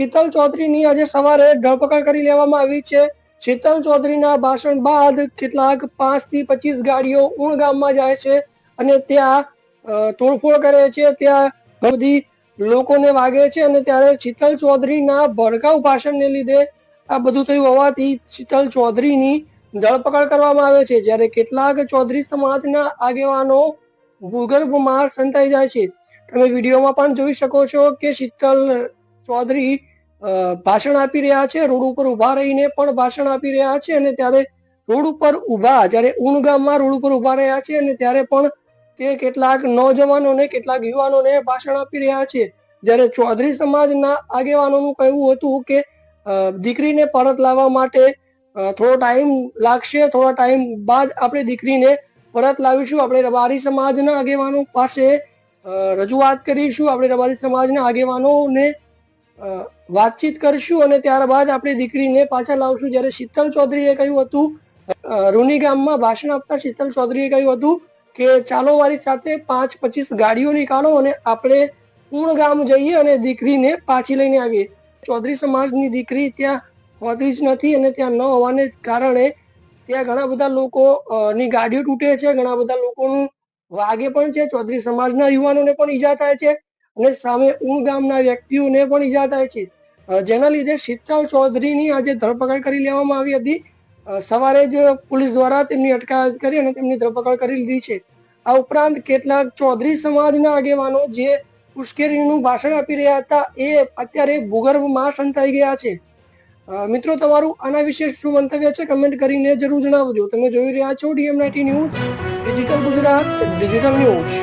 શીતલ ચૌધરીની આજે સવારે ધરપકડ કરી લેવામાં આવી છે। શીતલ ચૌધરીના ભાષણ બાદ કેટલાક 5 થી 25 ગાડીઓ ઉણ ગામમાં જાય છે અને ત્યાં તોડફોડ કરે છે, ત્યાં બધી લોકોને વાગે છે અને ત્યારે શીતલ ચૌધરીના ભડકાઉ ભાષણને લીધે આ બધું થયું હોવાથી શીતલ ચૌધરીની ધરપકડ કરવામાં આવે છે। જ્યારે કેટલાક ચૌધરી સમાજના આગેવાનો ભૂગર્ભમાં સંતાઈ જાય છે। તમે વિડીયોમાં પણ જોઈ શકો છો કે શીતલ ચૌધરી ભાષણ આપી રહ્યા છે, રોડ ઉપર ઉભા રહીને પણ ભાષણ આપી રહ્યા છે અને ત્યારે રોડ ઉપર ઉભા જ્યારે ઉણ ગામમાં રોડ ઉપર ઉભા રહ્યા છે અને ત્યારે પણ તે કેટલાક નौजवानोને કેટલાક યુવાનોને ભાષણ આપી રહ્યા છે। જ્યારે ચૌધરી સમાજના આગેવાનોનું કહેવું હતું કે દીકરીને પરત લાવવા માટે થોડો ટાઈમ લાગશે, થોડા ટાઈમ બાદ આપણે દીકરીને પરત લાવીશું, આપણે રબારી સમાજના આગેવાનો પાસે રજૂઆત કરીશું, આપણે રબારી સમાજના આગેવાનોને વાતચીત કરશું અને ત્યારબાદ આપણે દીકરીને પાછા લાવશું। જ્યારે શીતલ ચૌધરીએ કહ્યું હતું, રૂની ગામમાં ભાષણ આપતા શીતલ ચૌધરીએ કહ્યું હતું કે ચાલો મારી સાથે 5-25 ગાડીઓ નીકાળો અને આપણે ઉણ ગામ જઈએ અને દીકરીને પાછી લઈને આવીએ। ચૌધરી સમાજની દીકરી ત્યાં હોતી જ નથી અને ત્યાં ન હોવાને કારણે ત્યાં ઘણા બધા લોકોની ગાડીઓ તૂટે છે, ઘણા બધા લોકોનું વાગે પણ છે, ચૌધરી સમાજના યુવાનોને પણ ઈજા થાય છે અને સામે ઉણ ગામના વ્યક્તિઓને પણ ઈજા થાય છે, જેના લીધે શીતલ ચૌધરીની આજે ધરપકડ કરી લેવામાં આવી હતી। સવારે જ પોલીસ દ્વારા તેમની અટકાયત કરી અને તેમની ધરપકડ કરી લીધી છે। આ ઉપરાંત કેટલાક ચૌધરી સમાજના આગેવાનો જે ઉશ્કેરણીનું ભાષણ આપી રહ્યા હતા એ અત્યારે ભૂગર્ભમાં સંતાઈ ગયા છે। મિત્રો, તમારું આના વિશે શું મંતવ્ય છે કમેન્ટ કરીને જરૂર જણાવજો। તમે જોઈ રહ્યા છો DM90 news, digital Gujarat, digital news.